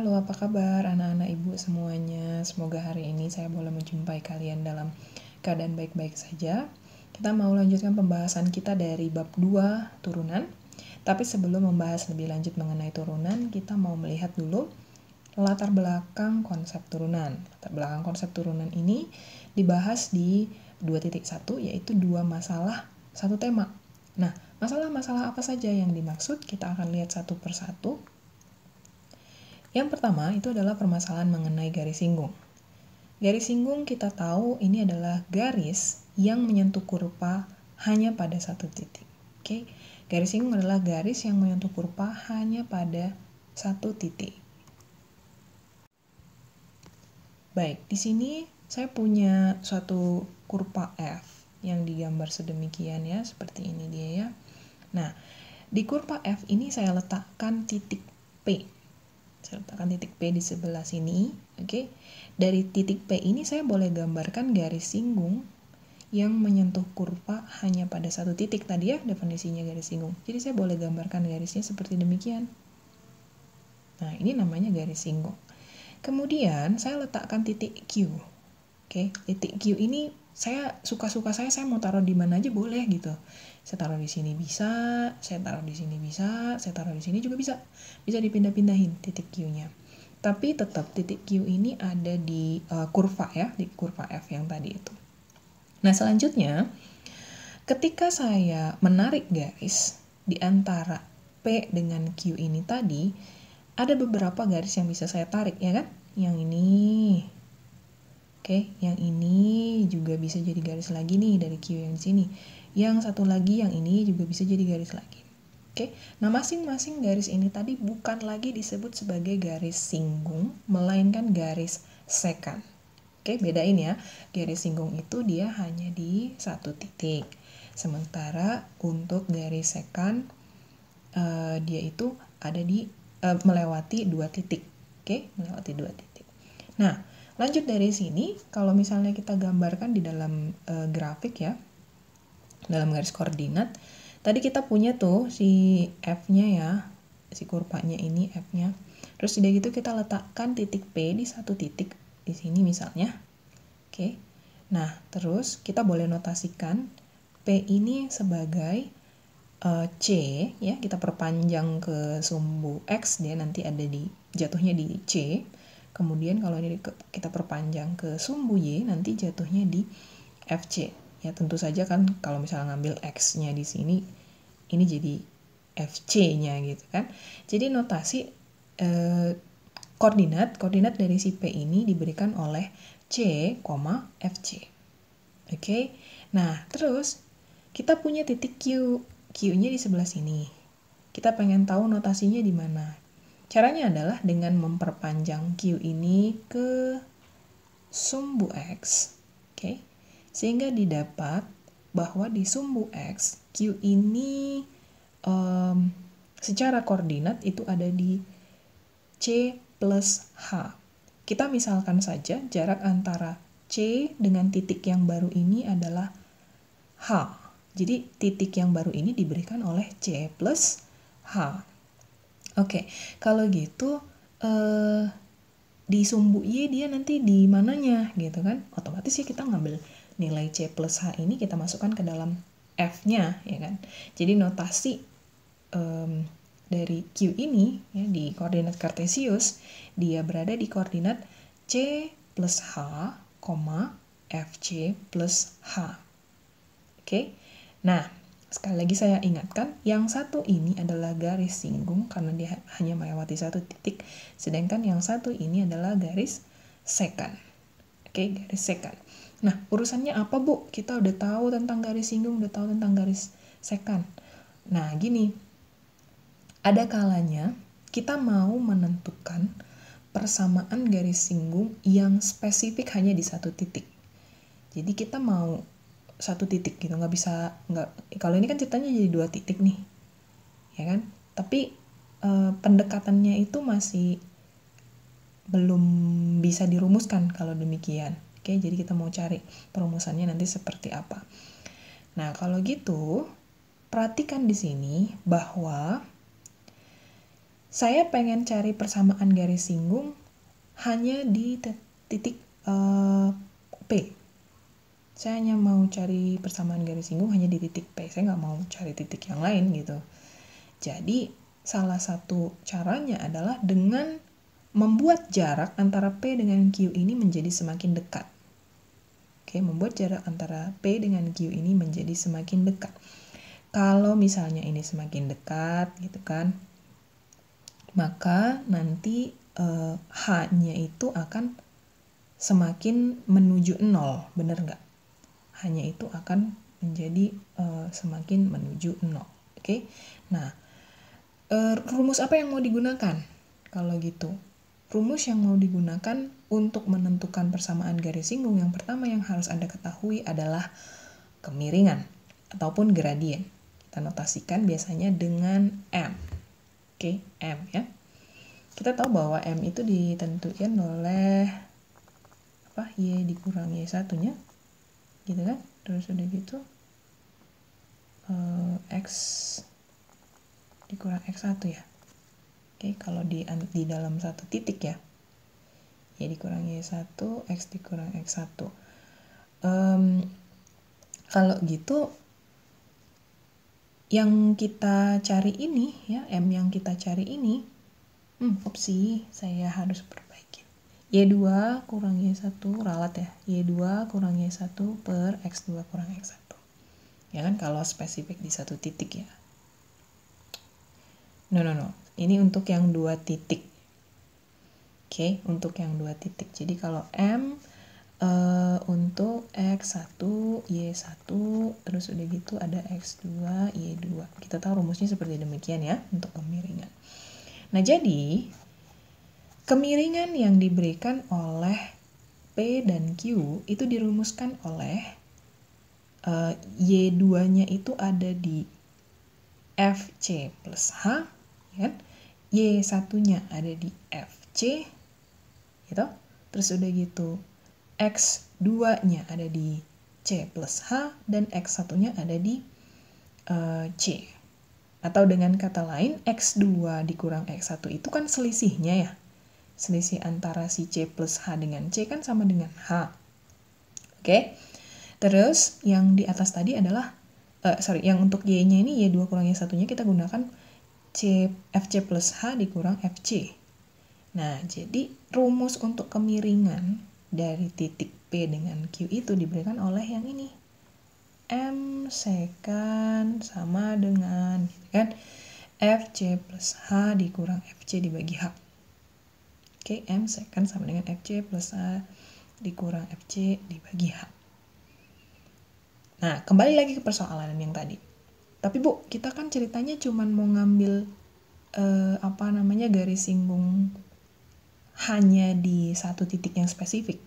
Halo, apa kabar anak-anak ibu semuanya? Semoga hari ini saya boleh menjumpai kalian dalam keadaan baik-baik saja. Kita mau lanjutkan pembahasan kita dari bab 2 turunan. Tapi sebelum membahas lebih lanjut mengenai turunan, kita mau melihat dulu latar belakang konsep turunan. Latar belakang konsep turunan ini dibahas di 2.1, yaitu 2 masalah, 1 tema. Nah, masalah-masalah apa saja yang dimaksud? Kita akan lihat satu persatu. Yang pertama itu adalah permasalahan mengenai garis singgung. Garis singgung kita tahu ini adalah garis yang menyentuh kurva hanya pada satu titik. Oke, garis singgung adalah garis yang menyentuh kurva hanya pada satu titik. Baik, di sini saya punya suatu kurva F yang digambar sedemikian ya, seperti ini dia ya. Nah, di kurva F ini saya letakkan titik P. Saya letakkan titik P di sebelah sini, oke. Dari titik P ini saya boleh gambarkan garis singgung yang menyentuh kurva hanya pada satu titik tadi ya, definisinya garis singgung. Jadi saya boleh gambarkan garisnya seperti demikian. Nah, ini namanya garis singgung. Kemudian saya letakkan titik Q. Oke, titik Q ini saya suka-suka saya mau taruh di mana aja boleh gitu. Saya taruh di sini bisa, saya taruh di sini bisa, saya taruh di sini juga bisa. Bisa dipindah-pindahin titik Q-nya. Tapi tetap titik Q ini ada di kurva ya, di kurva F yang tadi itu. Nah, selanjutnya ketika saya menarik garis di antara P dengan Q ini tadi, ada beberapa garis yang bisa saya tarik ya kan? Yang ini. Oke, yang ini juga bisa jadi garis lagi nih dari Q yang di sini. Yang satu lagi yang ini juga bisa jadi garis lagi. Oke, nah masing-masing garis ini tadi bukan lagi disebut sebagai garis singgung, melainkan garis sekant. Oke, bedain ya. Garis singgung itu dia hanya di satu titik. Sementara untuk garis sekant, dia itu ada di melewati 2 titik. Oke, melewati 2 titik. Nah, lanjut dari sini, kalau misalnya kita gambarkan di dalam grafik ya, dalam garis koordinat, tadi kita punya tuh si F-nya ya, si kurvanya ini F-nya. Terus udah gitu kita letakkan titik P di satu titik di sini misalnya. Oke. Nah, terus kita boleh notasikan P ini sebagai C ya, kita perpanjang ke sumbu X, dia nanti ada di jatuhnya di C. Kemudian kalau ini kita perpanjang ke sumbu Y, nanti jatuhnya di FC. Ya tentu saja kan kalau misalnya ngambil X-nya di sini, ini jadi FC-nya gitu kan. Jadi notasi koordinat dari si P ini diberikan oleh C, FC. Oke. Nah, terus kita punya titik Q. Q-nya di sebelah sini. Kita pengen tahu notasinya di mana. Caranya adalah dengan memperpanjang Q ini ke sumbu X. Oke. Sehingga didapat bahwa di sumbu X, Q ini secara koordinat itu ada di C plus H. Kita misalkan saja jarak antara C dengan titik yang baru ini adalah H. Jadi titik yang baru ini diberikan oleh C plus H. Oke, kalau gitu di sumbu Y dia nanti di mananya gitu kan? Otomatis ya kita ngambil nilai C plus H ini kita masukkan ke dalam F-nya ya kan? Jadi notasi dari Q ini ya, di koordinat kartesius dia berada di koordinat C plus H, FC plus H. Oke, nah sekali lagi saya ingatkan, yang satu ini adalah garis singgung karena dia hanya melewati satu titik, sedangkan yang satu ini adalah garis sekant. Oke, garis sekant. Nah, urusannya apa Bu? Kita udah tahu tentang garis singgung, udah tahu tentang garis sekant. Nah, gini, ada kalanya kita mau menentukan persamaan garis singgung yang spesifik hanya di satu titik. Jadi kita mau satu titik gitu, kalau ini kan ceritanya jadi 2 titik nih ya kan, tapi pendekatannya itu masih belum bisa dirumuskan kalau demikian. Oke, jadi kita mau cari perumusannya nanti seperti apa. Nah, kalau gitu perhatikan di sini bahwa saya pengen cari persamaan garis singgung hanya di titik P. Saya hanya mau cari persamaan garis singgung hanya di titik P. Saya nggak mau cari titik yang lain gitu. Jadi, salah satu caranya adalah dengan membuat jarak antara P dengan Q ini menjadi semakin dekat. Oke, membuat jarak antara P dengan Q ini menjadi semakin dekat. Kalau misalnya ini semakin dekat gitu kan, maka nanti H-nya itu akan semakin menuju 0, bener nggak? Hanya itu akan menjadi semakin menuju 0. Oke, nah rumus apa yang mau digunakan? Kalau gitu, rumus yang mau digunakan untuk menentukan persamaan garis singgung yang pertama yang harus Anda ketahui adalah kemiringan ataupun gradien. Kita notasikan biasanya dengan M. Oke, M ya. Kita tahu bahwa M itu ditentukan oleh Y dikurang Y1-nya. Gitu kan? Terus udah gitu X dikurang X1 ya. Oke, kalau di dalam satu titik ya. Y dikurang Y1, X dikurang X1. Kalau gitu, yang kita cari ini ya, M yang kita cari ini, opsi saya harus perbaiki. Y2 kurang Y1, ralat ya. Y2 kurang Y1 per X2 kurang X1. Ya kan, kalau spesifik di satu titik ya. No. Ini untuk yang 2 titik. Oke, untuk yang 2 titik. Jadi kalau M untuk X1, Y1, terus udah gitu ada X2, Y2. Kita tahu rumusnya seperti demikian ya, untuk kemiringan. Nah, jadi kemiringan yang diberikan oleh P dan Q itu dirumuskan oleh Y2-nya itu ada di FC plus H, ya. Y1-nya ada di FC, gitu. Terus udah gitu, X2-nya ada di C plus H, dan X1-nya ada di C. Atau dengan kata lain, X2 dikurang X1 itu kan selisihnya ya. Selisih antara si C plus H dengan C kan sama dengan H. Oke. Terus yang di atas tadi adalah, yang untuk Y-nya ini, Y2 kurang Y1-nya kita gunakan FC plus H dikurang FC. Nah, jadi rumus untuk kemiringan dari titik P dengan Q itu diberikan oleh yang ini. M secant sama dengan kan FC plus H dikurang FC dibagi H. Oke, M secant sama dengan FC plus H dikurang FC dibagi H. Nah, kembali lagi ke persoalan yang tadi. Tapi Bu, kita kan ceritanya cuma mau ngambil garis singgung hanya di satu titik yang spesifik.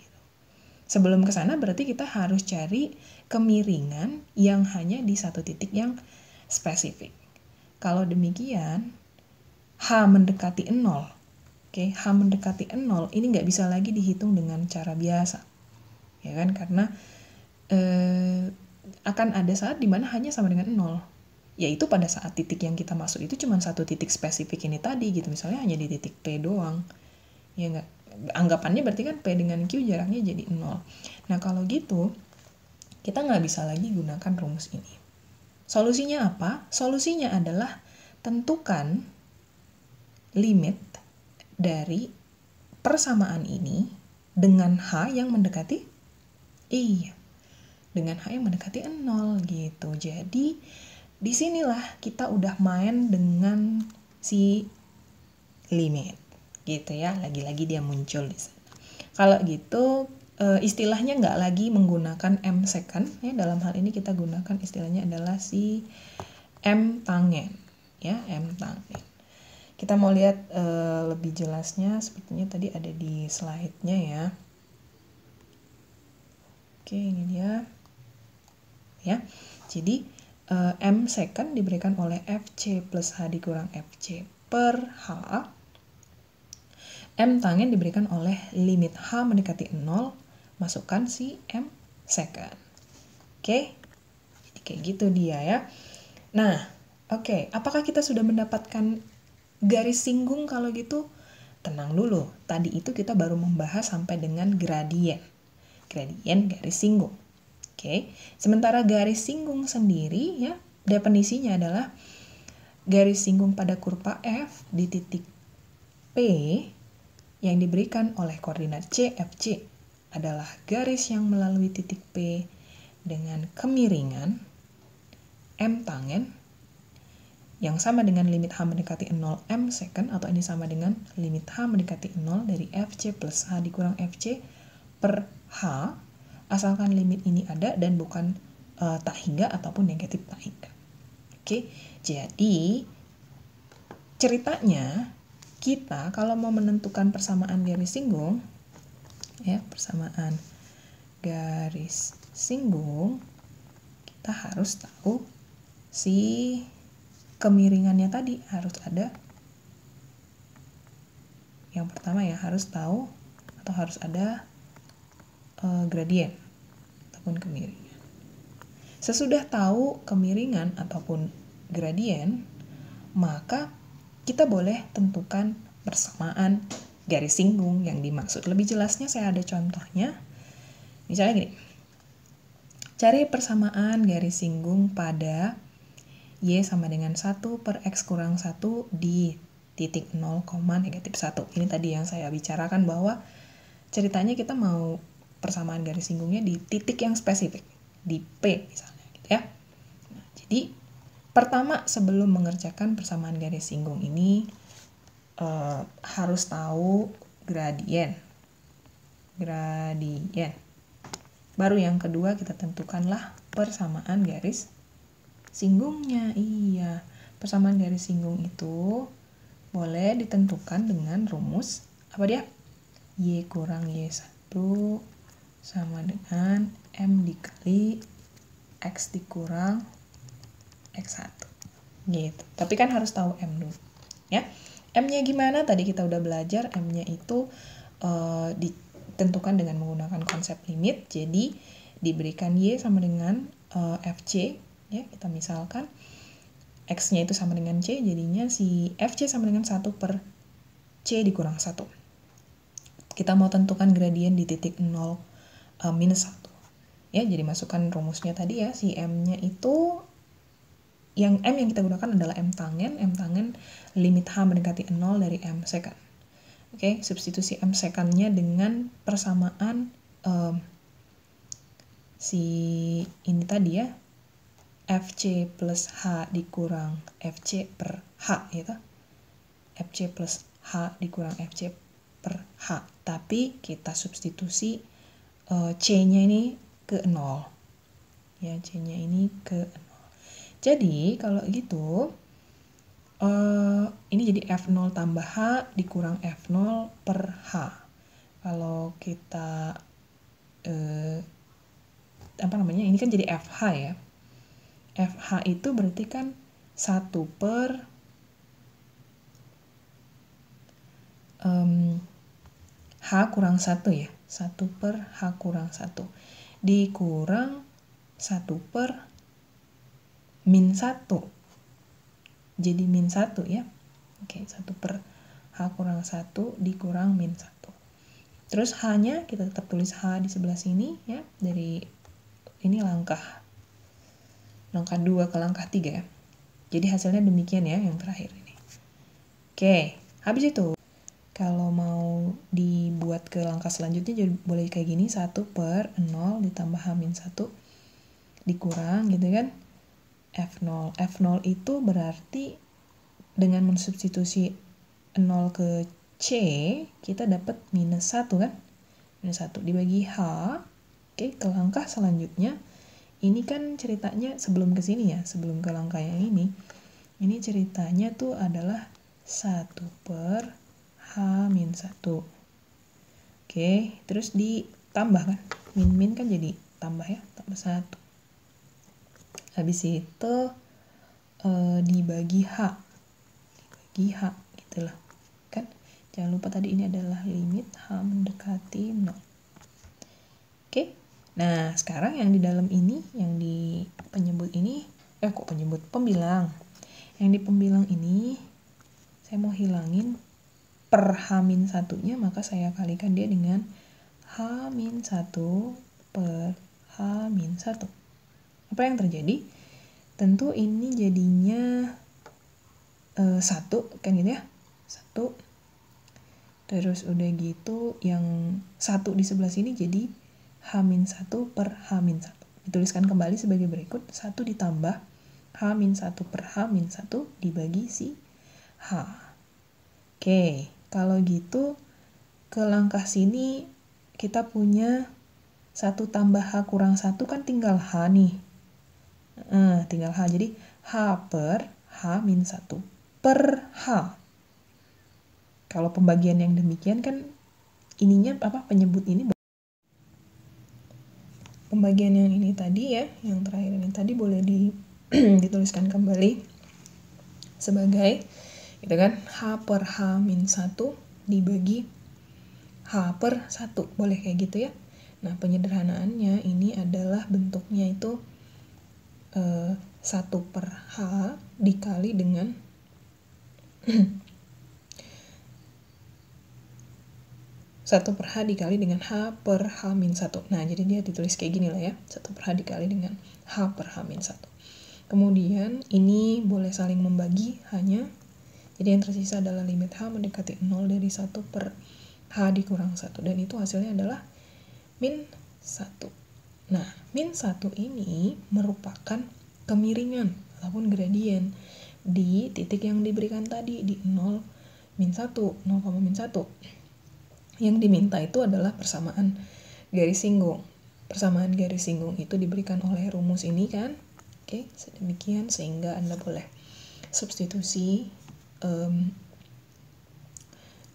Sebelum ke sana berarti kita harus cari kemiringan yang hanya di satu titik yang spesifik. Kalau demikian, H mendekati 0. Oke, H mendekati 0 ini nggak bisa lagi dihitung dengan cara biasa. Ya kan, karena akan ada saat dimana hanya sama dengan 0. Yaitu pada saat titik yang kita masuk itu cuma satu titik spesifik ini tadi gitu. Misalnya hanya di titik P doang. Ya enggak, anggapannya berarti kan P dengan Q jaraknya jadi 0. Nah, kalau gitu kita nggak bisa lagi gunakan rumus ini. Solusinya apa? Solusinya adalah tentukan limit dari persamaan ini dengan H yang mendekati dengan H yang mendekati 0 gitu. Jadi disinilah kita udah main dengan si limit gitu ya, lagi-lagi dia muncul di sana. Kalau gitu istilahnya nggak lagi menggunakan M secant ya, dalam hal ini kita gunakan istilahnya adalah si M tangen ya, M tangen. Kita mau lihat lebih jelasnya, sepertinya tadi ada di slide-nya ya. Oke, ini dia ya. Jadi M secant diberikan oleh FC plus H dikurang FC per H. M tangen diberikan oleh limit H mendekati 0, masukkan si M secant. Oke, jadi kayak gitu dia ya. Nah, oke, apakah kita sudah mendapatkan garis singgung kalau gitu, tenang dulu. Tadi itu kita baru membahas sampai dengan gradien. Gradien garis singgung. Oke. Sementara garis singgung sendiri ya, definisinya adalah garis singgung pada kurva F di titik P yang diberikan oleh koordinat CFC adalah garis yang melalui titik P dengan kemiringan M tangen yang sama dengan limit H mendekati 0 M second, atau ini sama dengan limit H mendekati 0 dari FC plus H dikurang FC per H, asalkan limit ini ada dan bukan tak hingga ataupun negatif tak hingga. Oke, jadi ceritanya kita kalau mau menentukan persamaan garis singgung, ya persamaan garis singgung, kita harus tahu si kemiringannya tadi, harus ada. Yang pertama ya, harus tahu atau harus ada gradien ataupun kemiringan. Sesudah tahu kemiringan ataupun gradien, maka kita boleh tentukan persamaan garis singgung yang dimaksud. Lebih jelasnya saya ada contohnya. Misalnya gini, cari persamaan garis singgung pada Y sama dengan 1 per X kurang 1 di titik 0, negatif 1. Ini tadi yang saya bicarakan bahwa ceritanya kita mau persamaan garis singgungnya di titik yang spesifik, di P misalnya gitu ya. Nah, jadi pertama sebelum mengerjakan persamaan garis singgung ini harus tahu gradien. Baru yang kedua kita tentukanlah persamaan garis singgungnya. Iya, persamaan garis singgung itu boleh ditentukan dengan rumus apa dia? Y kurang Y1 sama dengan M dikali X dikurang X1 gitu. Tapi kan harus tahu M dulu ya. M-nya gimana? Tadi kita udah belajar. M-nya itu ditentukan dengan menggunakan konsep limit. Jadi diberikan Y sama dengan FC ya, kita misalkan X-nya itu sama dengan C, jadinya si FC sama dengan 1 per C dikurang 1. Kita mau tentukan gradien di titik 0 minus 1. Ya, jadi masukkan rumusnya tadi ya, si M-nya itu, yang M yang kita gunakan adalah M tangen limit H mendekati 0 dari M second. Oke, substitusi M second-nya dengan persamaan si ini tadi ya, FC plus H dikurang FC per H gitu. FC plus H dikurang FC per H. Tapi kita substitusi C-nya ini ke 0. Ya, C-nya ini ke 0. Jadi, kalau gitu ini jadi F0 tambah H dikurang F0 per H. Kalau kita ini kan jadi FH ya. FH itu berarti kan 1 per H kurang 1 ya. 1 per H kurang 1. Dikurang 1 per min 1. Jadi min 1 ya. Oke, 1 per H kurang 1 dikurang min 1. Terus H-nya kita tetap tulis H di sebelah sini ya. Dari ini langkah 2 ke langkah 3 ya. Jadi hasilnya demikian ya yang terakhir ini. Oke, habis itu kalau mau dibuat ke langkah selanjutnya jadi boleh kayak gini, 1 per 0 ditambah H-1 dikurang gitu kan F0. F0 itu berarti dengan mensubstitusi 0 ke C kita dapat minus 1 kan. Minus 1 dibagi H. Oke, ke langkah selanjutnya. Ini kan ceritanya sebelum ke sini ya, sebelum ke langkah yang ini. Ini ceritanya tuh adalah 1 per H-1. Oke, terus ditambah kan. Min kan jadi tambah ya, tambah 1. Habis itu dibagi H. Dibagi H gitu lah. Kan? Jangan lupa tadi ini adalah limit H mendekati 0. Oke. Nah, sekarang yang di dalam ini, yang di penyebut ini, pembilang. Yang di pembilang ini, saya mau hilangin per H-1-nya, maka saya kalikan dia dengan H-1 per H-1. Apa yang terjadi? Tentu ini jadinya 1 kan gitu ya, 1. Terus udah gitu yang 1 di sebelah sini jadi H-1 per H-1. Dituliskan kembali sebagai berikut, 1 ditambah H-1 per H-1 dibagi si H. Oke, kalau gitu ke langkah sini kita punya 1 tambah H kurang 1 kan tinggal H nih. Tinggal H, jadi H per H-1 per H. Kalau pembagian yang demikian kan ininya penyebut ini. Pembagian yang ini tadi ya, yang terakhir ini tadi boleh dituliskan kembali sebagai gitu kan, H per H-1 dibagi H per 1. Boleh kayak gitu ya. Nah, penyederhanaannya ini adalah bentuknya itu 1 per H dikali dengan 1 per H dikali dengan H per H-1. Nah, jadi dia ditulis kayak gini lah ya. 1 per H dikali dengan H per H-1. Kemudian ini boleh saling membagi hanya. Jadi yang tersisa adalah limit H mendekati 0 dari 1 per H dikurang 1. Dan itu hasilnya adalah min 1. Nah, min 1 ini merupakan kemiringan ataupun gradien di titik yang diberikan tadi di 0, min 1, 0, min 1. Yang diminta itu adalah persamaan garis singgung. Persamaan garis singgung itu diberikan oleh rumus ini kan. Oke, sedemikian sehingga Anda boleh substitusi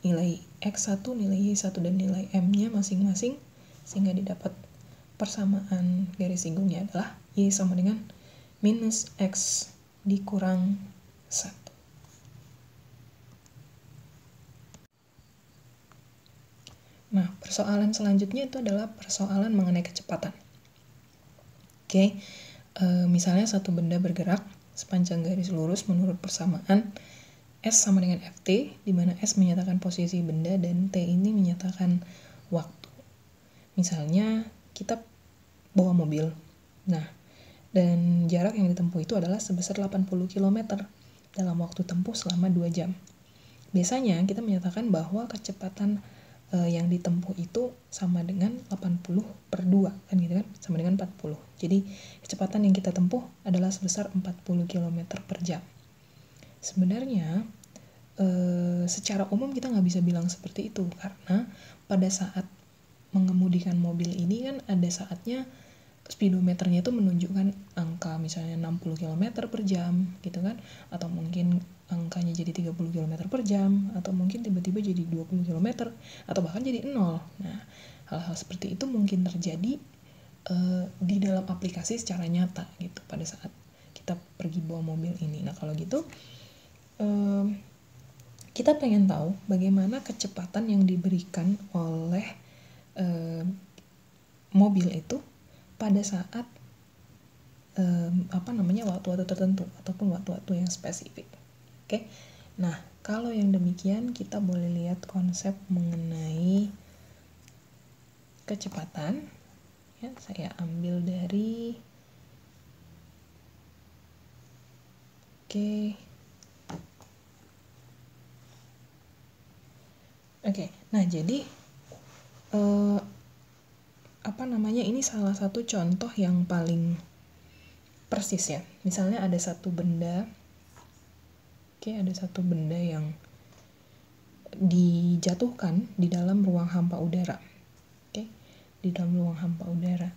nilai X1, nilai Y1, dan nilai M-nya masing-masing sehingga didapat persamaan garis singgungnya adalah Y sama dengan minus X dikurang 1. Nah, persoalan selanjutnya itu adalah persoalan mengenai kecepatan. Oke, misalnya satu benda bergerak sepanjang garis lurus menurut persamaan S sama dengan Ft, di mana S menyatakan posisi benda dan T ini menyatakan waktu. Misalnya kita bawa mobil. Nah, dan jarak yang ditempuh itu adalah sebesar 80 km dalam waktu tempuh selama 2 jam. Biasanya kita menyatakan bahwa kecepatan yang ditempuh itu sama dengan 80 per 2, kan gitu kan? Sama dengan 40. Jadi, kecepatan yang kita tempuh adalah sebesar 40 km per jam. Sebenarnya secara umum kita nggak bisa bilang seperti itu karena pada saat mengemudikan mobil ini kan ada saatnya speedometernya itu menunjukkan angka misalnya 60 km per jam gitu kan, atau mungkin angkanya jadi 30 km per jam, atau mungkin tiba-tiba jadi 20 km atau bahkan jadi 0. Nah, hal-hal seperti itu mungkin terjadi di dalam aplikasi secara nyata gitu pada saat kita pergi bawa mobil ini. Nah, kalau gitu kita pengen tahu bagaimana kecepatan yang diberikan oleh mobil itu pada saat waktu-waktu tertentu ataupun waktu-waktu yang spesifik. Oke. Nah, kalau yang demikian kita boleh lihat konsep mengenai kecepatan. Ya, saya ambil dari Oke, nah jadi ini salah satu contoh yang paling persis ya. Misalnya ada satu benda, ada satu benda yang dijatuhkan di dalam ruang hampa udara. Di dalam ruang hampa udara.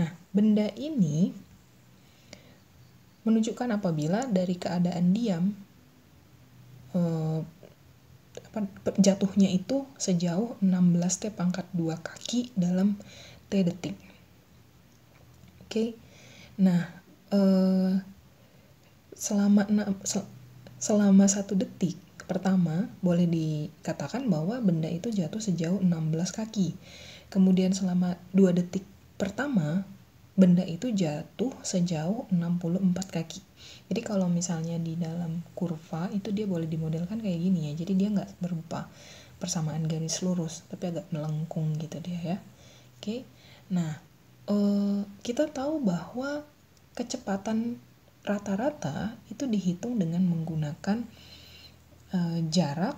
Nah, benda ini menunjukkan apabila dari keadaan diam jatuhnya itu sejauh 16 T pangkat 2 kaki dalam T detik. Nah, selama 1 detik pertama boleh dikatakan bahwa benda itu jatuh sejauh 16 kaki. Kemudian selama 2 detik pertama benda itu jatuh sejauh 64 kaki. Jadi kalau misalnya di dalam kurva itu dia boleh dimodelkan kayak gini ya. Jadi dia nggak berupa persamaan garis lurus, tapi agak melengkung gitu dia ya. Oke. Nah, kita tahu bahwa kecepatan rata-rata itu dihitung dengan menggunakan jarak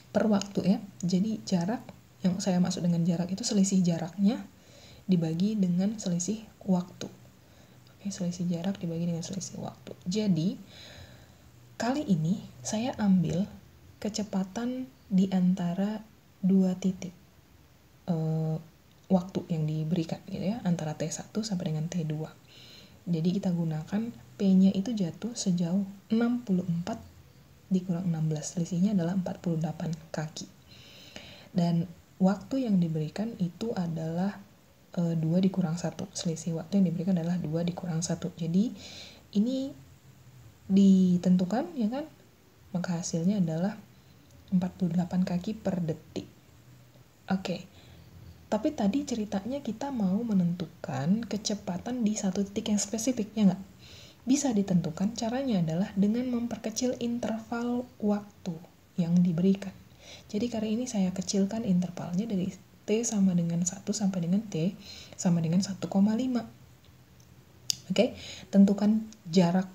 per waktu ya. Jadi jarak yang saya maksud dengan jarak itu selisih jaraknya dibagi dengan selisih waktu. Oke, selisih jarak dibagi dengan selisih waktu. Jadi kali ini saya ambil kecepatan di antara dua titik waktu yang diberikan gitu ya, antara T1 sampai dengan T2. Jadi kita gunakan P-nya itu jatuh sejauh 64 dikurang 16, selisihnya adalah 48 kaki. Dan waktu yang diberikan itu adalah 2 dikurang 1. Selisih waktu yang diberikan adalah 2 dikurang 1. Jadi ini ditentukan ya kan? Maka hasilnya adalah 48 kaki per detik. Oke. Tapi tadi ceritanya kita mau menentukan kecepatan di satu titik yang spesifik, ya nggak? Bisa ditentukan, caranya adalah dengan memperkecil interval waktu yang diberikan. Jadi kali ini saya kecilkan intervalnya dari T sama dengan 1 sampai dengan T sama dengan 1,5. Oke, tentukan jarak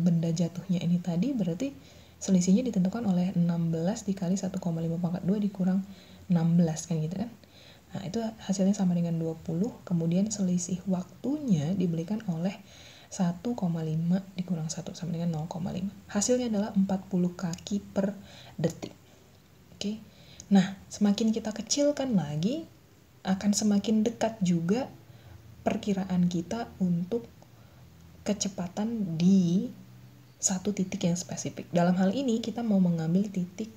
benda jatuhnya ini tadi, berarti selisihnya ditentukan oleh 16 dikali 1,5 pangkat 2 dikurang 16 kan gitu kan. Nah, itu hasilnya sama dengan 20, kemudian selisih waktunya diberikan oleh 1,5 dikurang 1 sama dengan 0,5. Hasilnya adalah 40 kaki per detik. Oke. Nah, semakin kita kecilkan lagi, akan semakin dekat juga perkiraan kita untuk kecepatan di satu titik yang spesifik. Dalam hal ini kita mau mengambil titik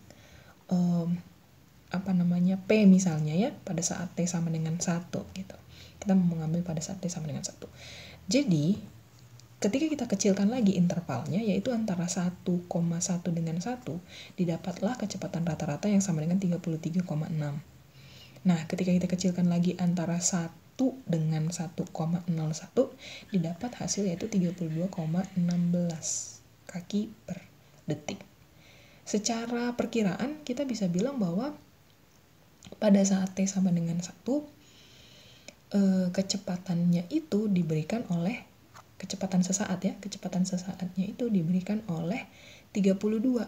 P misalnya ya, pada saat T sama dengan 1 gitu. Kita mau mengambil pada saat T sama dengan 1. Jadi, ketika kita kecilkan lagi intervalnya, yaitu antara 1,1 dengan 1, didapatlah kecepatan rata-rata yang sama dengan 33,6. Nah, ketika kita kecilkan lagi antara 1 dengan 1,01, didapat hasil yaitu 32,16 kaki per detik. Secara perkiraan, kita bisa bilang bahwa pada saat T sama dengan 1, kecepatannya itu diberikan oleh kecepatan sesaat ya, kecepatan sesaatnya itu diberikan oleh 32.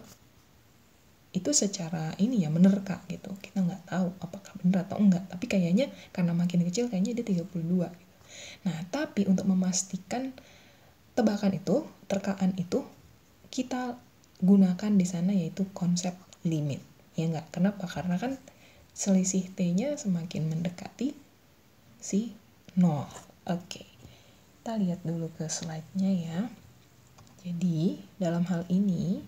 Itu secara ini ya, menerka gitu. Kita nggak tahu apakah benar atau enggak, tapi kayaknya karena makin kecil kayaknya dia 32 gitu. Nah, tapi untuk memastikan tebakan itu, terkaan itu, kita gunakan di sana yaitu konsep limit. Ya enggak? Kenapa? Karena kan selisih T-nya semakin mendekati si 0. Oke. Kita lihat dulu ke slide-nya ya. Jadi, dalam hal ini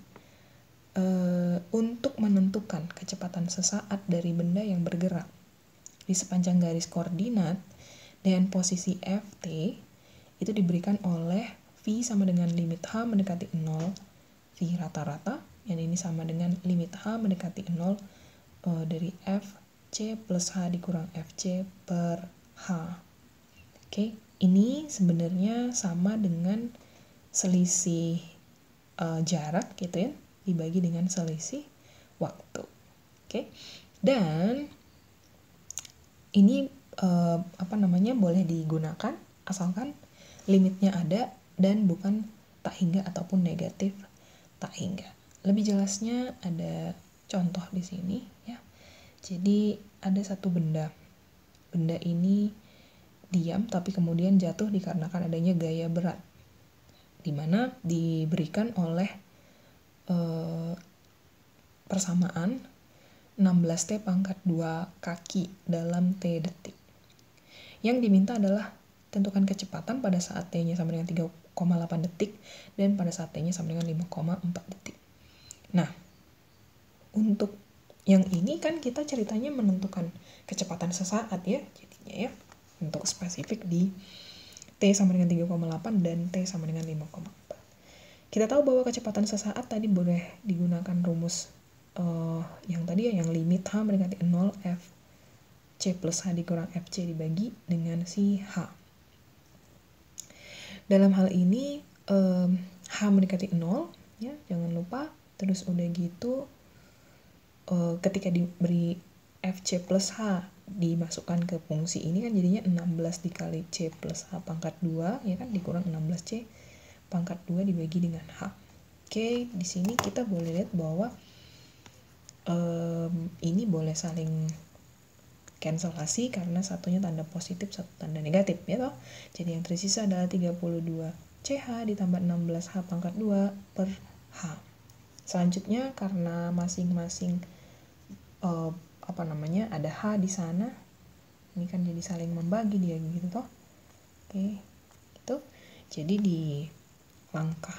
untuk menentukan kecepatan sesaat dari benda yang bergerak di sepanjang garis koordinat dengan posisi Ft itu diberikan oleh V sama dengan limit H mendekati 0 V rata-rata, yang ini sama dengan limit H mendekati 0 dari Fc plus H dikurang Fc per H. Oke, ini sebenarnya sama dengan selisih jarak gitu ya, dibagi dengan selisih waktu. Oke, dan ini boleh digunakan asalkan limitnya ada dan bukan tak hingga ataupun negatif tak hingga. Lebih jelasnya ada contoh di sini ya. Jadi ada satu benda. Benda ini diam tapi kemudian jatuh dikarenakan adanya gaya berat, di mana diberikan oleh persamaan 16T pangkat 2 kaki dalam T detik. Yang diminta adalah tentukan kecepatan pada saat T-nya sama dengan 3,8 detik dan pada saat T-nya sama dengan 5,4 detik. Nah, untuk yang ini kan kita ceritanya menentukan kecepatan sesaat ya, jadinya ya, untuk spesifik di T sama dengan 3,8 dan T sama dengan 5,4. Kita tahu bahwa kecepatan sesaat tadi boleh digunakan rumus yang tadi ya, yang limit H mendekati 0 F C plus H dikurang FC dibagi dengan si H. Dalam hal ini H mendekati 0 ya, jangan lupa. Terus udah gitu ketika diberi FC plus H dimasukkan ke fungsi ini kan jadinya 16 dikali C plus H pangkat 2 ya kan, dikurang 16C pangkat 2 dibagi dengan H. Oke, di sini kita boleh lihat bahwa ini boleh saling cancelasi karena satunya tanda positif, satu tanda negatif ya toh. Jadi yang tersisa adalah 32CH ditambah 16H pangkat 2 per H. Selanjutnya karena masing-masing ada H di sana, ini kan jadi saling membagi dia gitu toh. Oke, gitu. Jadi di langkah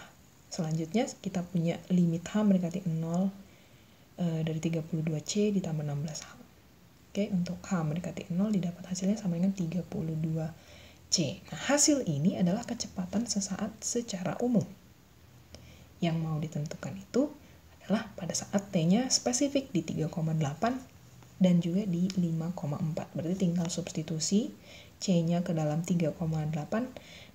selanjutnya kita punya limit H mendekati 0 dari 32C ditambah 16H. Oke, untuk H mendekati 0 didapat hasilnya sama dengan 32C. Nah, hasil ini adalah kecepatan sesaat secara umum. Yang mau ditentukan itu adalah pada saat T-nya spesifik di 3,8 dan juga di 5,4. Berarti tinggal substitusi C-nya ke dalam 3,8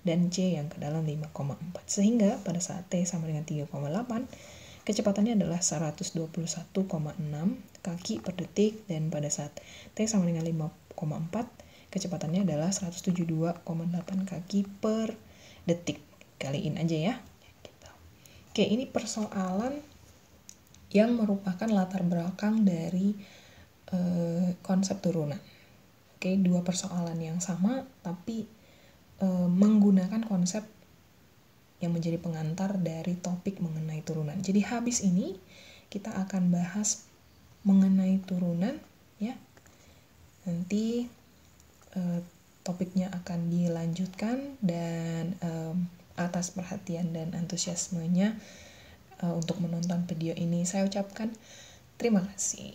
dan C yang ke dalam 5,4. Sehingga pada saat T sama dengan 3,8, kecepatannya adalah 121,6 kaki per detik, dan pada saat T sama dengan 5,4, kecepatannya adalah 172,8 kaki per detik. Kaliin aja ya. Oke, ini persoalan yang merupakan latar belakang dari konsep turunan. Oke, dua persoalan yang sama tapi menggunakan konsep yang menjadi pengantar dari topik mengenai turunan. Jadi habis ini kita akan bahas mengenai turunan ya. Nanti topiknya akan dilanjutkan, dan atas perhatian dan antusiasmenya untuk menonton video ini saya ucapkan terima kasih.